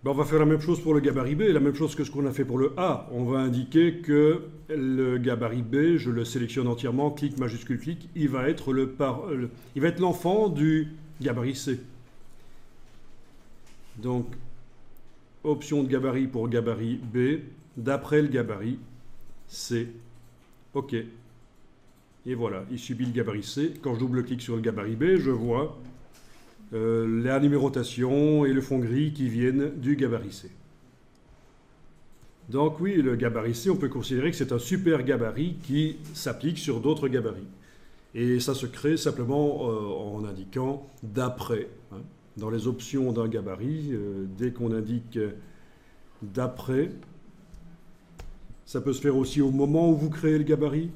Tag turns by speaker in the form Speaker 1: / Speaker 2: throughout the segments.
Speaker 1: Ben, on va faire la même chose pour le gabarit B, la même chose que ce qu'on a fait pour le A. On va indiquer que le gabarit B, je le sélectionne entièrement, clic majuscule clic, il va être il va être l'enfant du gabarit C. Donc, option de gabarit pour gabarit B, d'après le gabarit C. OK. Et voilà, il subit le gabarit C. Quand je double-clique sur le gabarit B, je vois la numérotation et le fond gris qui viennent du gabarit C. Donc oui, le gabarit C, on peut considérer que c'est un super gabarit qui s'applique sur d'autres gabarits. Et ça se crée simplement en indiquant d'après. Hein. Dans les options d'un gabarit, dès qu'on indique d'après, ça peut se faire aussi au moment où vous créez le gabarit.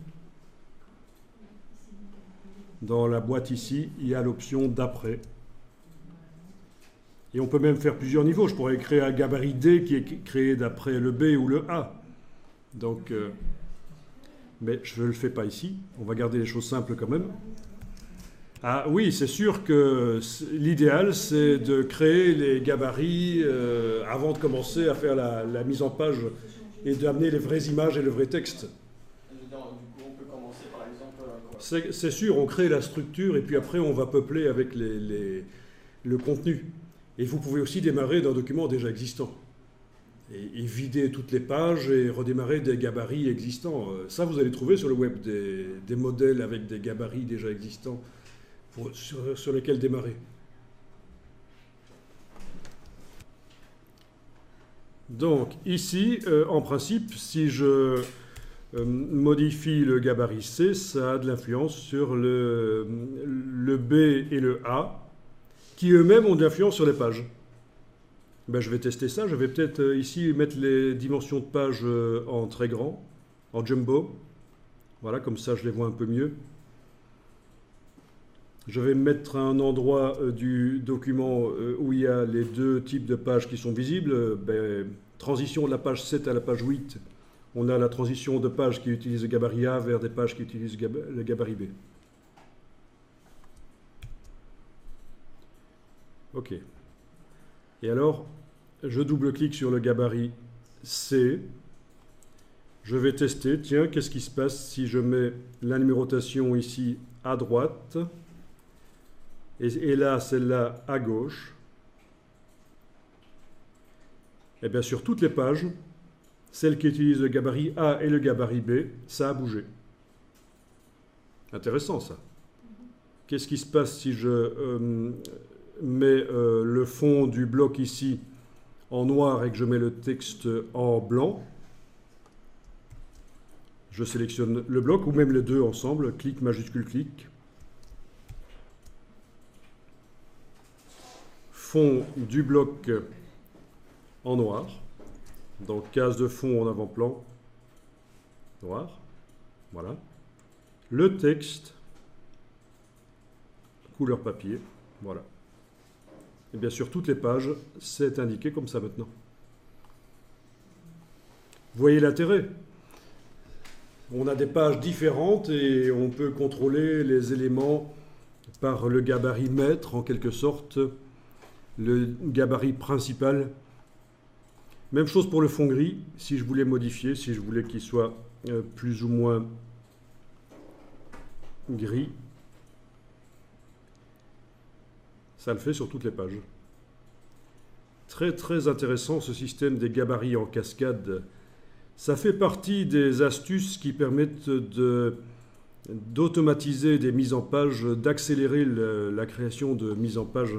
Speaker 1: Dans la boîte ici, il y a l'option d'après. Et on peut même faire plusieurs niveaux. Je pourrais créer un gabarit D qui est créé d'après le B ou le A. Donc, mais je ne le fais pas ici. On va garder les choses simples quand même. Ah oui, c'est sûr que l'idéal, c'est de créer les gabarits avant de commencer à faire la mise en page et d'amener les vraies images et le vrai texte.
Speaker 2: Du coup, on peut commencer par exemple...
Speaker 1: C'est sûr, on crée la structure et puis après on va peupler avec le contenu. Et vous pouvez aussi démarrer d'un document déjà existant. Et vider toutes les pages et redémarrer des gabarits existants. Ça, vous allez trouver sur le web des modèles avec des gabarits déjà existants sur lesquels démarrer. Donc ici, en principe, si je modifie le gabarit C, ça a de l'influence sur le B et le A, qui eux-mêmes ont de l'influence sur les pages. Ben, je vais tester ça. Je vais peut-être ici mettre les dimensions de page en très grand, en jumbo. Voilà, comme ça je les vois un peu mieux. Je vais mettre un endroit du document où il y a les deux types de pages qui sont visibles. Ben, transition de la page 7 à la page 8. On a la transition de pages qui utilisent le gabarit A vers des pages qui utilisent le gabarit B. OK. Et alors, je double-clique sur le gabarit C. Je vais tester, tiens, qu'est-ce qui se passe si je mets la numérotation ici à droite et là, celle-là à gauche. Et bien sur toutes les pages, celles qui utilisent le gabarit A et le gabarit B, ça a bougé. Intéressant ça. Qu'est-ce qui se passe si je mets le fond du bloc ici en noir et que je mets le texte en blanc? Je sélectionne le bloc ou même les deux ensemble, clic majuscule clic. Fond du bloc en noir, donc case de fond en avant-plan, noir, voilà. Le texte, couleur papier, voilà. Et bien sur toutes les pages, c'est indiqué comme ça maintenant. Vous voyez l'intérêt? On a des pages différentes et on peut contrôler les éléments par le gabarit maître, en quelque sorte, le gabarit principal. Même chose pour le fond gris, si je voulais modifier, si je voulais qu'il soit plus ou moins gris. Ça le fait sur toutes les pages. Très très intéressant ce système des gabarits en cascade. Ça fait partie des astuces qui permettent d'automatiser des mises en page, d'accélérer la création de mises en page